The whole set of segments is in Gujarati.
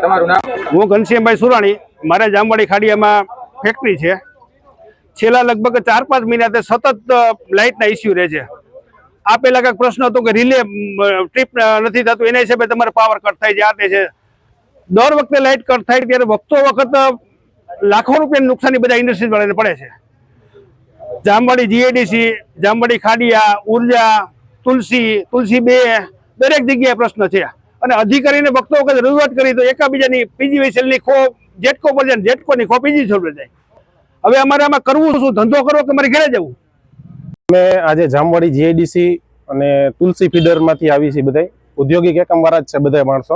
તમારું નામ? હું ઘનશ્યામભાઈ સુરાણી, મારે જામવાડી ખાડિયામાં ફેક્ટરી છે. છેલ્લા લગભગ 4-5 મહિનાથી સતત લાઇટના ઇસ્યુ રહે છે. આ પહેલા કંઈક પ્રશ્ન હતો કે રિલે ટ્રીપ નથી થતું, એના હિસાબે તમારે પાવર કટ થાય છે. આ તે છે દર વખતે લાઇટ કટ થાય ત્યારે વખત લાખો રૂપિયાની નુકસાની બધા ઇન્ડસ્ટ્રીઝ વાળાને પડે છે. જામવાડી જીઆઈડીસી, જામવાડી ખાડિયા, ઉર્જા, તુલસી 2 દરેક જગ્યાએ પ્રશ્ન છે. અને અધિકારીને વખત રજૂઆત કરી તો એકાબીજાની પીજીવીસીએલની ખો જેટકો પર જાય, જેટકોની ખો પીજીવીસીએલ પર જાય. હવે અમારે આમાં કરવું શું? ધંધો કરવો કે મારે ઘરે જવું? અમે આજે જામવાડી જીઆઈડીસી અને તુલસી ફીડરમાંથી આવી છે. બધા ઔદ્યોગિક એકમ વાળા જ છે બધા માણસો.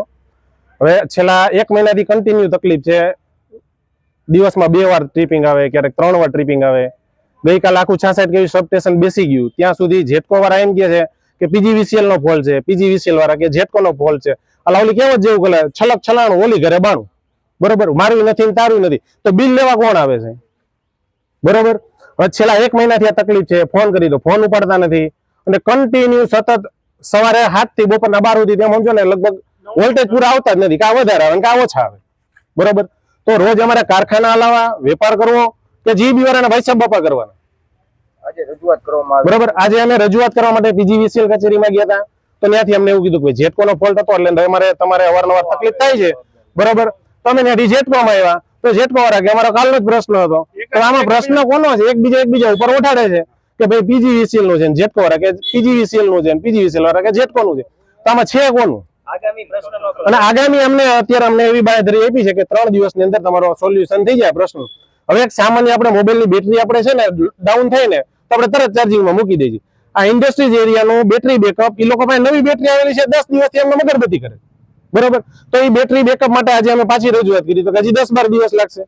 હવે છેલ્લા 1 મહિનાથી કન્ટિન્યુ તકલીફ છે. દિવસમાં 2 વાર ટ્રીપિંગ આવે, ક્યારેક 3 વાર ટ્રીપિંગ આવે. ગઈકાલ આખું 66 kV સબસ્ટેશન બેસી ગયું. ત્યાં સુધી જેટકો વાળા એમ કહે છે કે પીજીવીસીએલ નો ફોલ્ટ છે, પીજીવીસીએલ વાળા કે જેટકો નો ફોલ્ટ છે. ઓલી કેવો જેવું કરે છલક છલાણું ઓલી ઘરે બાણું, બરોબર? મારું નથી ને તારું નથી, તો બિલ લેવા કોણ આવે છે? બરોબર. હવે છેલ્લા 1 મહિનાથી આ તકલીફ છે. ફોન કરી તો ફોન ઉપાડતા નથી અને કન્ટિન્યુ સતત સવારે 7 થી બપોરના 12 સુધી તેમ સમજો ને લગભગ વોલ્ટેજ પૂરા આવતા જ નથી. કા વધારે આવે કા ઓછા આવે, બરોબર? તો રોજ અમારે કારખાના હલાવવા, વેપાર કરવો કે જીબી વાળાના પૈસા બપા કરવાના. આજે રજૂઆત કરવામાં આવી. બરોબર. આજે અમે રજૂઆત કરવા માટે પીજીવીસીએલ કચેરીમાં ગયા હતા. તો ત્યાંથી અમને એવું કીધું કે જેટકોનો ફોલ્ટ હતો એટલે તમારે અવારનવાર તકલીફ થાય છે, બરોબર? તો અમે ત્યાંથી જેટકોમાં આવ્યા તો જેટકો વાળા કે અમારો કાલનો જ પ્રશ્ન હતો. તો આમાં પ્રશ્ન કોનો છે? એકબીજા ઉપર ઉઠાડે છે કે ભાઈ પીજીવીસીએલ નું છે, જેટકો વાળા કે પીજીવીસીએલ નું છે, પીજીવીસીએલ વાળા કે જેટકો નું છે. તો આમાં છે કોનું? અને આગામી અત્યારે અમને એવી બાંયધરી આપી છે કે 3 દિવસની અંદર તમારો સોલ્યુશન થઈ જાય પ્રશ્ન. હવે એક સામાન્ય આપણે મોબાઈલની બેટરી આપણે છે ને ડાઉન થાય ને તો આપણે તરત ચાર્જિંગમાં મૂકી દઈએ. આ ઇન્ડસ્ટ્રીઝ એરિયાનું બેટરી બેકઅપ, એ લોકો પાસે નવી બેટરી આવેલી છે, 10 દિવસથી એમને મગરબત્તી કરે, બરોબર? તો એ બેટરી બેકઅપ માટે આજે અમે પાછી રજૂઆત કરી તો હજી 10-12 દિવસ લાગશે.